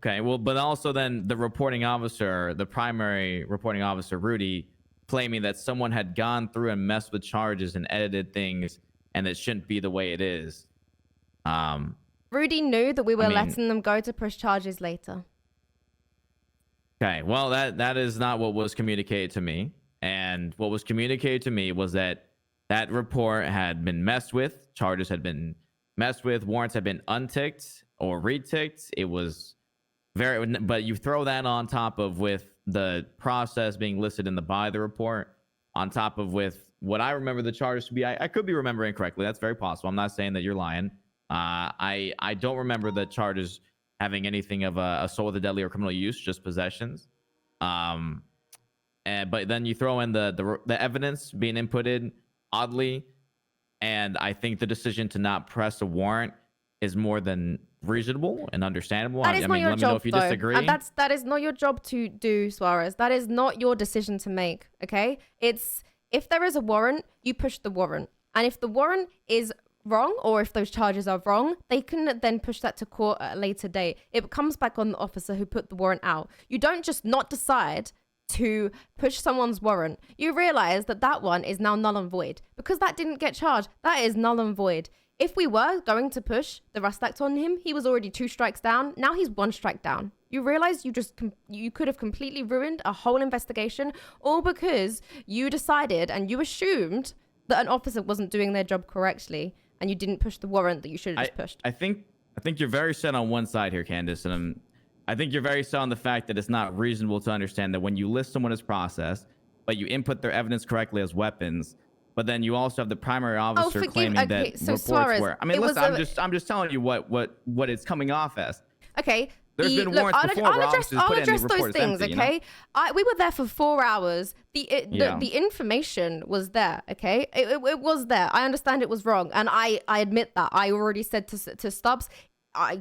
Okay, well, but also then the reporting officer, the primary reporting officer, Rudy, claiming that someone had gone through and messed with charges and edited things, and it shouldn't be the way it is. Rudy knew that we were I mean, letting them go to push charges later. Okay, well, that is not what was communicated to me. And what was communicated to me was that that report had been messed with, charges had been messed with, warrants had been unticked or reticked. It was very, but you throw that on top of with the process being listed in the by the report, on top of with what I remember the charges to be. I could be remembering correctly. That's very possible. I'm not saying that you're lying. I don't remember the charges having anything of assault with a deadly or criminal use, just possessions. But then you throw in the evidence being inputted oddly, and I think the decision to not press a warrant is more than reasonable and understandable. That is not your let job, me know if you though. disagree. And that is not your job to do, Suarez. That is not your decision to make. Okay, it's if there is a warrant, you push the warrant, and if the warrant is wrong or if those charges are wrong, they can then push that to court at a later date. It comes back on the officer who put the warrant out. You don't just not decide to push someone's warrant. You realize that that one is now null and void because that didn't get charged. That is null and void. If we were going to push the Rust Act on him, he was already 2 strikes down. Now he's 1 strike down. You realize you could have completely ruined a whole investigation, all because you decided and you assumed that an officer wasn't doing their job correctly, and you didn't push the warrant that you should have just pushed. I think you're very set on one side here, Candice, and I think you're very set on the fact that it's not reasonable to understand that when you list someone as processed, but you input their evidence correctly as weapons, but then you also have the primary officer claiming that so reports Suarez, were. I mean, listen, I'm just telling you what it's coming off as. Okay. There's been warrants before where officers put in the report those things, empty, okay? We were there for 4 hours. Yeah. The information was there, okay? It was there. I understand it was wrong, and I admit that. I already said to Stubbs,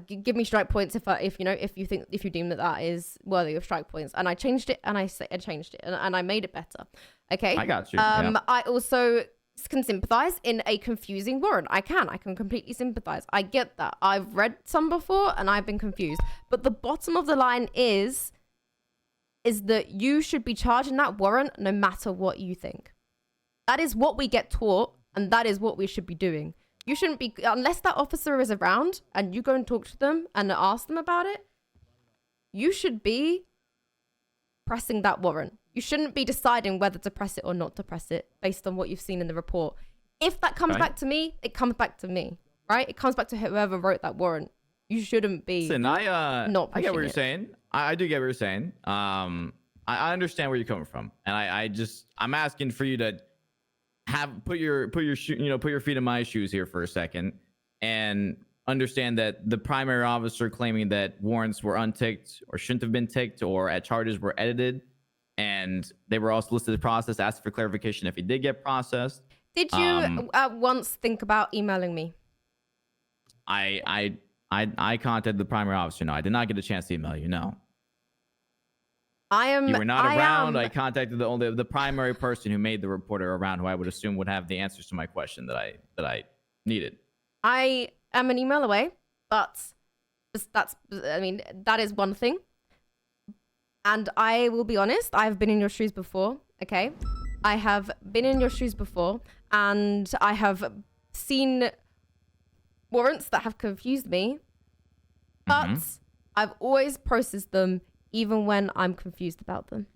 give me strike points if you deem that is worthy of strike points, and I changed it, and I changed it, and I made it better. Okay. I got you. I also can sympathize in a confusing warrant. I can completely sympathize. I get that. I've read some before and I've been confused. But the bottom of the line is that you should be charging that warrant no matter what you think. That is what we get taught, and that is what we should be doing. You shouldn't be, unless that officer is around and you go and talk to them and ask them about it, you should be pressing that warrant. You shouldn't be deciding whether to press it or not to press it based on what you've seen in the report. If that comes back to me, it comes back to me, right? It comes back to whoever wrote that warrant. You shouldn't be. Listen, not I get what you're saying. I do get what you're saying. I understand where you're coming from, and I'm asking for you to put your feet in my shoes here for a second, and understand that the primary officer claiming that warrants were unticked or shouldn't have been ticked, or charges were edited, and they were also listed as processed, asked for clarification if he did get processed. Did you once think about emailing me? I contacted the primary officer. No, I did not get a chance to email you. No. You were not around. I contacted the primary person who made the reporter around, who I would assume would have the answers to my question that I needed. I am an email away, but that is one thing. And I will be honest, I've been in your shoes before, okay? I have been in your shoes before, and I have seen warrants that have confused me, but I've always processed them even when I'm confused about them.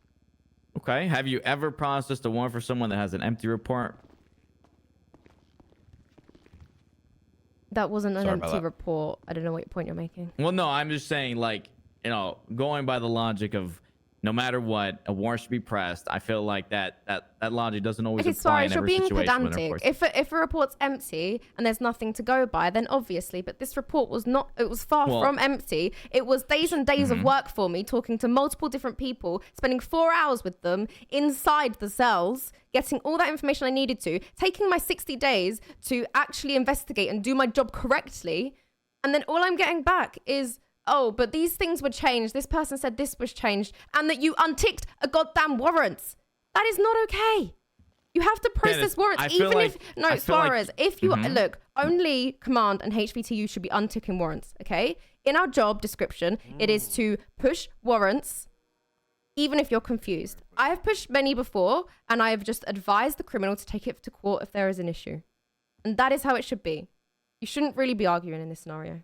Okay. Have you ever processed a warrant for someone that has an empty report? That wasn't an empty report. I don't know what point you're making. Well, no, I'm just saying, like, going by the logic of no matter what, a warrant should be pressed. I feel like that logic doesn't always apply in every situation. You're being pedantic. If a report's empty and there's nothing to go by, then obviously. But this report was not. It was far from empty. It was days and days of work for me, talking to multiple different people, spending 4 hours with them inside the cells, getting all that information I needed to, taking my 60 days to actually investigate and do my job correctly, and then all I'm getting back is, oh, but these things were changed. This person said this was changed, and that you unticked a goddamn warrant. That is not okay. You have to process warrants, Suarez. If you look, only command and HVTU should be unticking warrants. Okay. in our job description, it is to push warrants, even if you're confused. I have pushed many before, and I have just advised the criminal to take it to court if there is an issue. And that is how it should be. You shouldn't really be arguing in this scenario.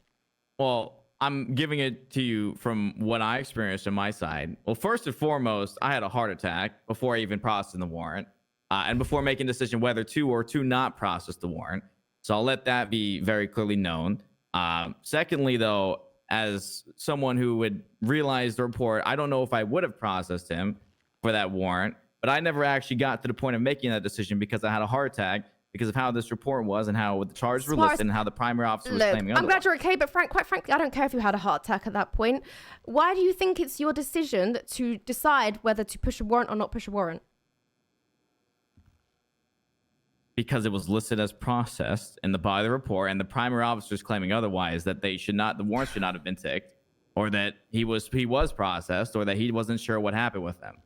Well, I'm giving it to you from what I experienced on my side. Well, first and foremost, I had a heart attack before I even processed the warrant, and before making a decision whether to or to not process the warrant. So I'll let that be very clearly known. Secondly, though, as someone who would realize the report, I don't know if I would have processed him for that warrant, but I never actually got to the point of making that decision because I had a heart attack because of how this report was and how the charges were listed and how the primary officer was claiming otherwise. I'm glad you're okay, but quite frankly, I don't care if you had a heart attack at that point. Why do you think it's your decision to decide whether to push a warrant or not push a warrant? Because it was listed as processed in the body of the report, and the primary officer is claiming otherwise, that they should not, the warrant should not have been ticked, or that he was processed, or that he wasn't sure what happened with them.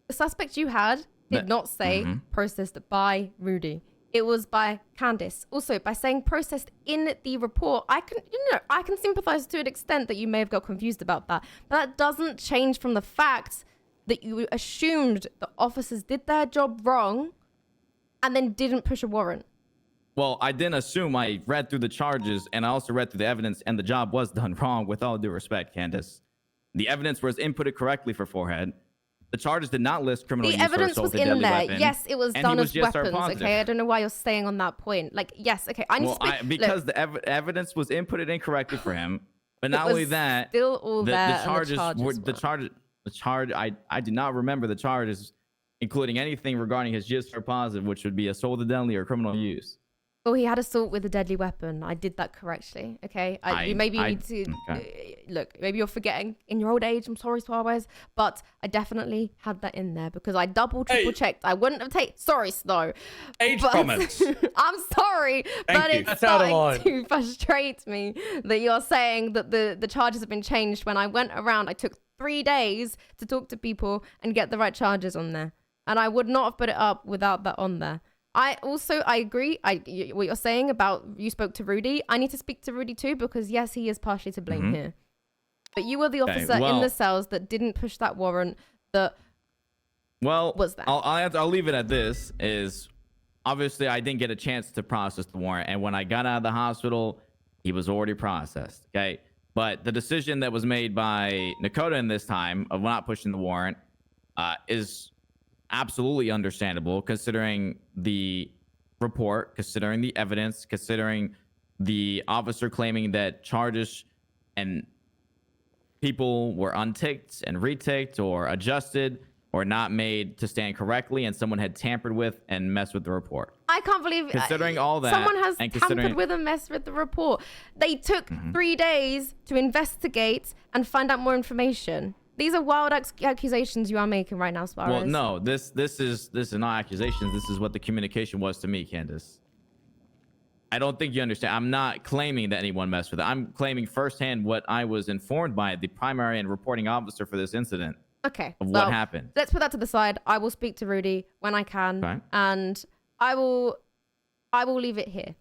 The suspect you had did not say processed by Rudy. It was by Candice. Also, by saying processed in the report, I can sympathize to an extent that you may have got confused about that. But that doesn't change from the fact that you assumed the officers did their job wrong and then didn't push a warrant. Well, I didn't assume. I read through the charges, and I also read through the evidence, and the job was done wrong, with all due respect, Candice. The evidence was inputted correctly for forehead. The charges did not list criminal use or evidence assault was with a in deadly there. weapon, Yes, it was and done he as was GSR weapons. positive. Okay, I don't know why you're staying on that point. Like, yes, okay, I need to speak. Because the evidence was inputted incorrectly for him, but not only that, still all the there. I do not remember the charges, including anything regarding his GSR positive, which would be assault with deadly or criminal use. Oh, he had assault with a deadly weapon. I did that correctly. Okay, you maybe need to look. Maybe you're forgetting in your old age. I'm sorry, Suarez, but I definitely had that in there because I triple checked. I wouldn't have taken. Sorry, Snow. Age comments. I'm sorry, but you. it's That's out of line. starting to frustrate me that you're saying that the charges have been changed. When I went around, I took 3 days to talk to people and get the right charges on there, and I would not have put it up without that on there. I agree. What you're saying about you spoke to Rudy. I need to speak to Rudy too because yes, he is partially to blame here. But you were the officer in the cells that didn't push that warrant. Was that? I'll leave it at this. Is obviously I didn't get a chance to process the warrant, and when I got out of the hospital, he was already processed. Okay, but the decision that was made by Nakota in this time of not pushing the warrant is absolutely understandable, considering the report, considering the evidence, considering the officer claiming that charges and people were unticked and reticked or adjusted or not made to stand correctly, and someone had tampered with and messed with the report. I can't believe considering all that someone has and tampered with and messed with the report. They took 3 days to investigate and find out more information. These are wild accusations you are making right now, Suarez. Well, no, this is not accusations. This is what the communication was to me, Candice. I don't think you understand. I'm not claiming that anyone messed with it. I'm claiming firsthand what I was informed by the primary and reporting officer for this incident. Okay. Of what happened. Let's put that to the side. I will speak to Rudy when I can, and I will leave it here.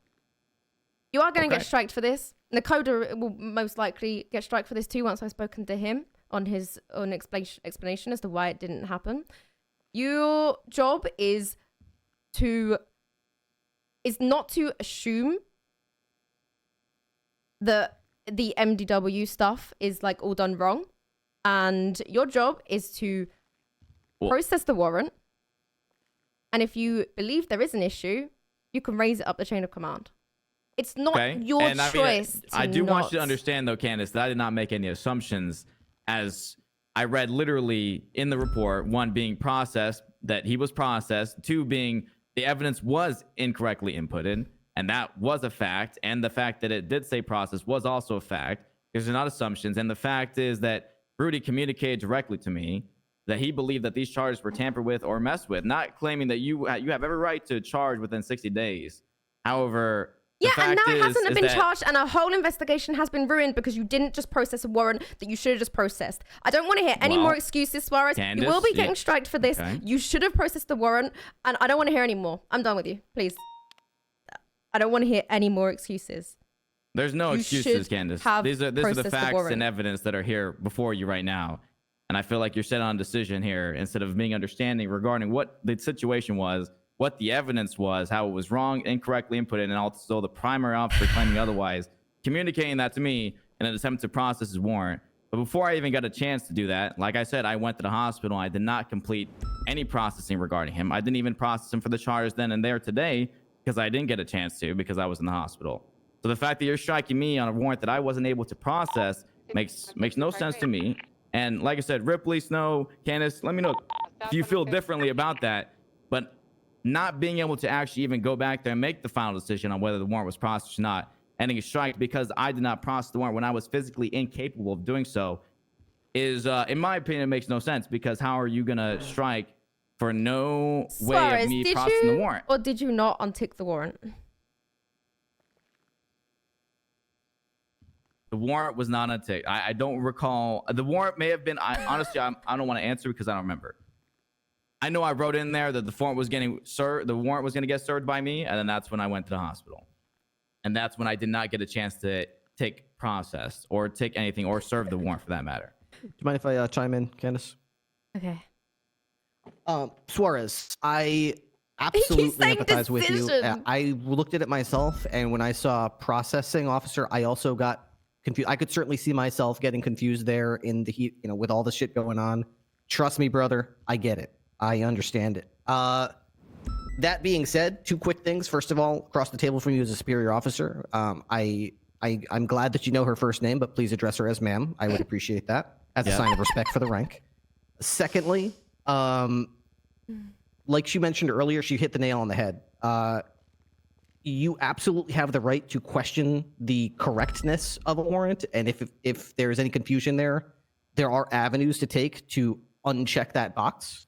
You are going to get striked for this. Nakota will most likely get striked for this too once I've spoken to him on his own explanation as to why it didn't happen. Your job is not to assume that the MDW stuff is like all done wrong, and your job is to process the warrant, and if you believe there is an issue, you can raise it up the chain of command. It's not your choice. I do want you to understand, though, Candice, that I did not make any assumptions, as I read literally in the report, 1 being processed, that he was processed, 2 being the evidence was incorrectly inputted, and that was a fact, and the fact that it did say process was also a fact. These are not assumptions, and the fact is that Rudy communicated directly to me that he believed that these charges were tampered with or messed with, not claiming that you have every right to charge within 60 days. However, yeah, and now it hasn't been charged, and a whole investigation has been ruined because you didn't just process a warrant that you should have just processed. I don't want to hear any more excuses, Suarez. Candice, you will be getting striked for this. You should have processed the warrant, and I don't want to hear any more. I'm done with you, please. I don't want to hear any more excuses. There's no You excuses, should Candice. have These are the processed the facts warrant. and evidence that are here before you right now. And I feel like you're set on a decision here instead of being understanding regarding what the situation was, what the evidence was, how it was wrong, incorrectly inputted, and also the primary officer claiming otherwise, communicating that to me in an attempt to process his warrant. But before I even got a chance to do that, like I said, I went to the hospital. I did not complete any processing regarding him. I didn't even process him for the charges then and there today because I didn't get a chance to because I was in the hospital. So the fact that you're striking me on a warrant that I wasn't able to process makes no sense to me. And like I said, Ripley, Snow, Candice, let me know if you feel differently about that. But not being able to actually even go back there and make the final decision on whether the warrant was processed or not, ending a strike because I did not process the warrant when I was physically incapable of doing so, is, in my opinion, it makes no sense. Because how are you gonna strike for no way Suarez, of me did processing you the warrant? or did you not untick the warrant? The warrant was not unticked. I don't recall. The warrant may have been. Honestly, I don't want to answer because I don't remember. I know I wrote in there that the warrant was getting served. The warrant was going to get served by me, and then that's when I went to the hospital, and that's when I did not get a chance to take process or take anything or serve the warrant for that matter. Do you mind if I chime in, Candice? Okay. Suarez, I absolutely saying empathize with you. decision. I looked at it myself, and when I saw processing officer, I also got confused. I could certainly see myself getting confused there in the heat, with all the shit going on. Trust me, brother, I get it. I understand it. That being said, two quick things. First of all, across the table from you as a superior officer, I'm glad that you know her first name, but please address her as ma'am. I would appreciate that as a sign of respect for the rank. Secondly, like she mentioned earlier, she hit the nail on the head. You absolutely have the right to question the correctness of a warrant, and if there's any confusion there are avenues to take to uncheck that box.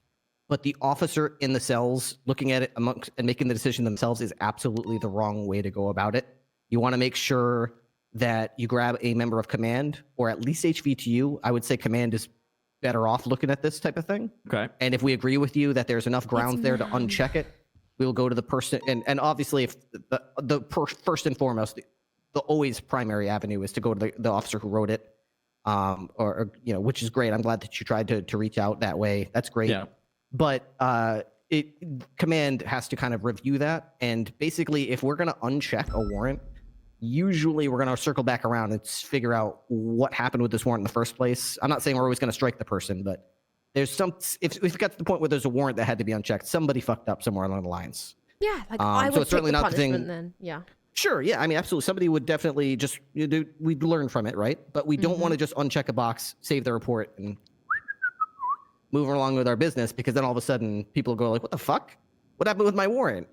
But the officer in the cells looking at it amongst and making the decision themselves is absolutely the wrong way to go about it. You want to make sure that you grab a member of command, or at least HVTU. I would say command is better off looking at this type of thing. Okay. And if we agree with you that there's enough grounds there to uncheck it, we'll go to the person. And obviously, if first and foremost, the always primary avenue is to go to the officer who wrote it, which is great. I'm glad that you tried to reach out that way. That's great. Yeah. But command has to kind of review that. And basically, if we're going to uncheck a warrant, usually we're going to circle back around and figure out what happened with this warrant in the first place. I'm not saying we're always going to strike the person, but there's if it got to the point where there's a warrant that had to be unchecked, somebody fucked up somewhere along the lines. Yeah, like I would so it's certainly take the not the thing. punishment then. Yeah. Sure, yeah, I mean, absolutely. Somebody would definitely we'd learn from it, right? But we don't want to just uncheck a box, save the report, and move along with our business, because then all of a sudden people go like, what the fuck? What happened with my warrant?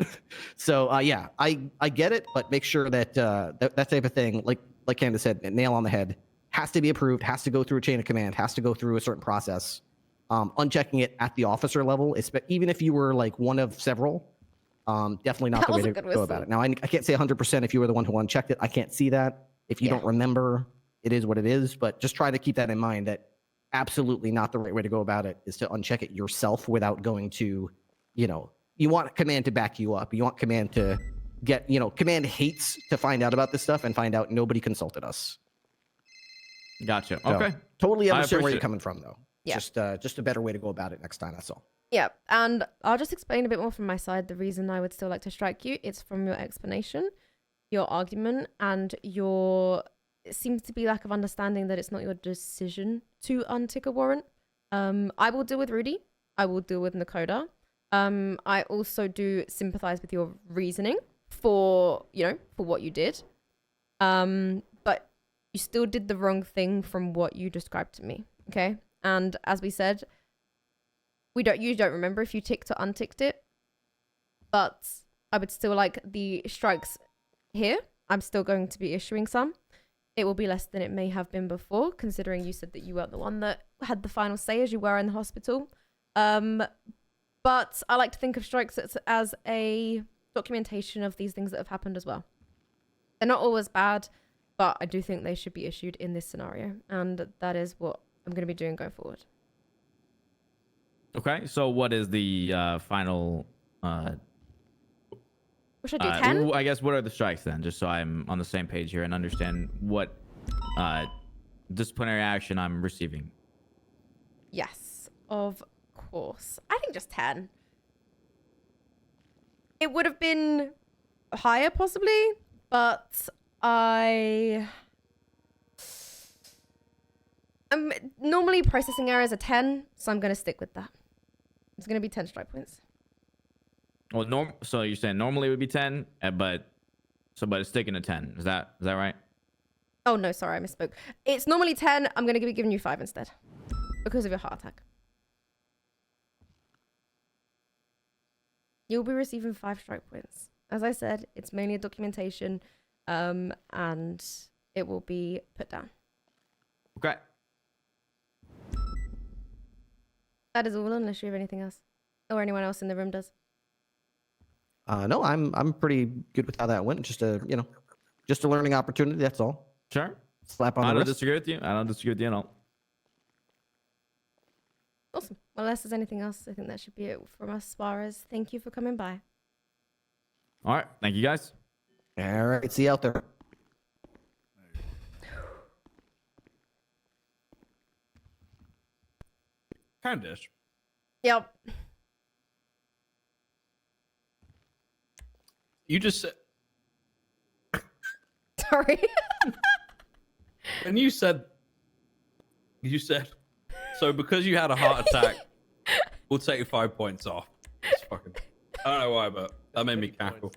So yeah, I get it, but make sure that that type of thing, like Candice said, nail on the head, has to be approved, has to go through a chain of command, has to go through a certain process. Unchecking it at the officer level, even if you were like one of several, definitely not the way to go about it. Now, I can't say 100% if you were the one who unchecked it. I can't see that. If you don't remember, it is what it is. But just try to keep that in mind, that absolutely not the right way to go about it is to uncheck it yourself without going to, you want command to back you up. You want command to get, command hates to find out about this stuff and find out nobody consulted us. Gotcha. So, Okay. totally understand where appreciate you're it. coming from, though. Yeah. Just a better way to go about it next time. That's all. Yeah, and I'll just explain a bit more from my side the reason I would still like to strike you. It's from your explanation, your argument, and it seems to be lack of understanding that it's not your decision to untick a warrant. I will deal with Rudy. I will deal with Nakoda. I also do sympathize with your reasoning for what you did. But you still did the wrong thing from what you described to me. Okay. And as we said, you don't remember if you ticked or unticked it, but I would still like the strikes here. I'm still going to be issuing some. It will be less than it may have been before, considering you said that you weren't the one that had the final say as you were in the hospital. But I like to think of strikes as a documentation of these things that have happened as well. They're not always bad, but I do think they should be issued in this scenario. And that is what I'm going to be doing going forward. Okay. So what is the final What should I do? 10? I guess what are the strikes then? Just so I'm on the same page here and understand what disciplinary action I'm receiving. Yes, of course. I think just 10. It would have been higher possibly, but normally processing errors are 10, so I'm going to stick with that. It's going to be 10 strike points. Well, so you're saying normally it would be 10, but it's sticking to 10. Is that right? Oh, no, sorry, I misspoke. It's normally 10. I'm going to be giving you 5 instead because of your heart attack. You'll be receiving 5 strike points. As I said, it's mainly a documentation, and it will be put down. Okay. That is all, unless you have anything else, or anyone else in the room does. No, I'm pretty good with how that went. Just a learning opportunity. That's all. Sure. Slap on I the don't wrist. disagree with you. I don't disagree with you at all. Awesome. Well, unless there's anything else, I think that should be it from us, Suarez. Thank you for coming by. All right. Thank you, guys. All right. See you out there. Candice, Yep. you just said Sorry. when you said so because you had a heart attack, we'll take 5 points off. It's fucking, I don't know why, but that made me cackle.